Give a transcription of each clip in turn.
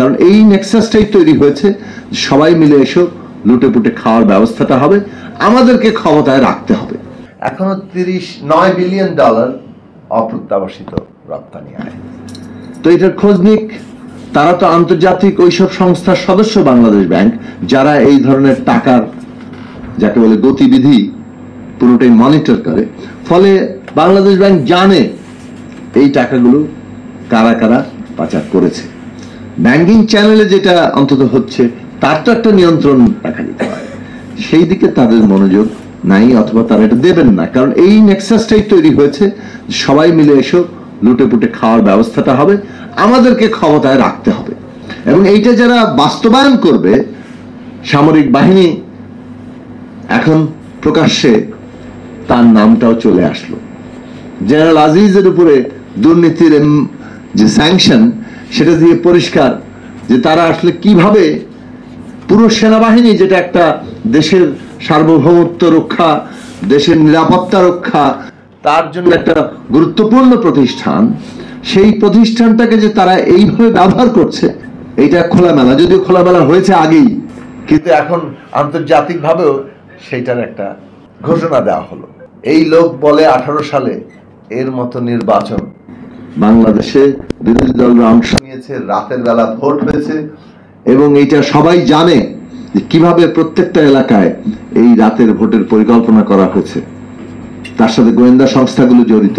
কারণ এই নেক্সাসটাই তৈরি হয়েছে, সবাই মিলে এসো লুটে পুটে খাওয়ার ব্যবস্থাটা হবে, আমাদেরকে ক্ষমতায় রাখতে হবে। এখনো $39 বিলিয়ন অপ্রত্যাশিত রপ্তানি আয়। তো এটার খোঁজ নিক। তারা তো আন্তর্জাতিক ওইসব সংস্থার সদস্য বাংলাদেশ ব্যাংক, যারা এই ধরনের টাকার যাকে বলে গতিবিধি পুরোটাই মনিটর করে। ফলে বাংলাদেশ ব্যাংক জানে এই টাকাগুলো কারা কারা পাচার করেছে। ব্যাংকিং চ্যানেলে যেটা অন্তত হচ্ছে তার তো একটা নিয়ন্ত্রণ রাখা যেতে পারে, সেই দিকে তাদের মনোযোগ নাই, অথবা তারা এটা দেবেন না। কারণ এই নেক্সাসটাই তৈরি হয়েছে, সবাই মিলে এসো লুটে পুটে খাওয়ার ব্যবস্থাটা হবে, আমাদেরকে ক্ষমতায় রাখতে হবে। এবং এইটা যারা বাস্তবায়ন করবে, সামরিক বাহিনী এখন প্রকাশ্যে তার নামটাও চলে আসলো। জেনারেল আজিজের উপরে দুর্নীতির যে স্যাংশন, সেটা দিয়ে পরিষ্কার যে তারা আসলে কিভাবে পুরো সেনাবাহিনী, যেটা একটা দেশের সার্বভৌমত্ব রক্ষা, দেশের নিরাপত্তা রক্ষা, তার জন্য একটা গুরুত্বপূর্ণ প্রতিষ্ঠান, সেই প্রতিষ্ঠানটাকে যে তারা এইভাবে ব্যবহার করছে, এইটা খোলামেলা, যদিও খোলামেলা হয়েছে আগেই, কিন্তু এখন আন্তর্জাতিকভাবেও সেইটার একটা ঘোষণা দেওয়া হলো। এই লোক বলে 18 সালে এর মতো নির্বাচন বাংলাদেশে বিরোধী দলরা অংশ নিয়েছে, রাতের বেলা ভোট হয়েছে, এবং এইটা সবাই জানে যে কিভাবে প্রত্যেকটা এলাকায় এই রাতের ভোটের পরিকল্পনা করা হয়েছে, তার সাথে গোয়েন্দা সংস্থাগুলো জড়িত।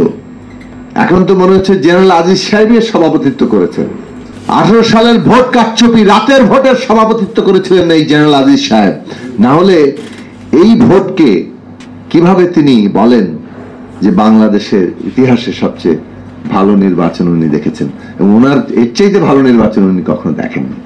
এখন তো মনে হচ্ছে জেনারেল আজিজ সাহেবের সভাপতিত্ব করেছেন। 18 সালের ভোট কারচুপি, রাতের ভোটের সভাপতিত্ব করেছিলেন এই জেনারেল আজিজ সাহেব। না হলে এই ভোটকে কিভাবে তিনি বলেন যে বাংলাদেশের ইতিহাসে সবচেয়ে ভালো নির্বাচন উনি দেখেছেন, এবং ওনার এর চাইতে ভালো নির্বাচন উনি কখনো দেখেননি।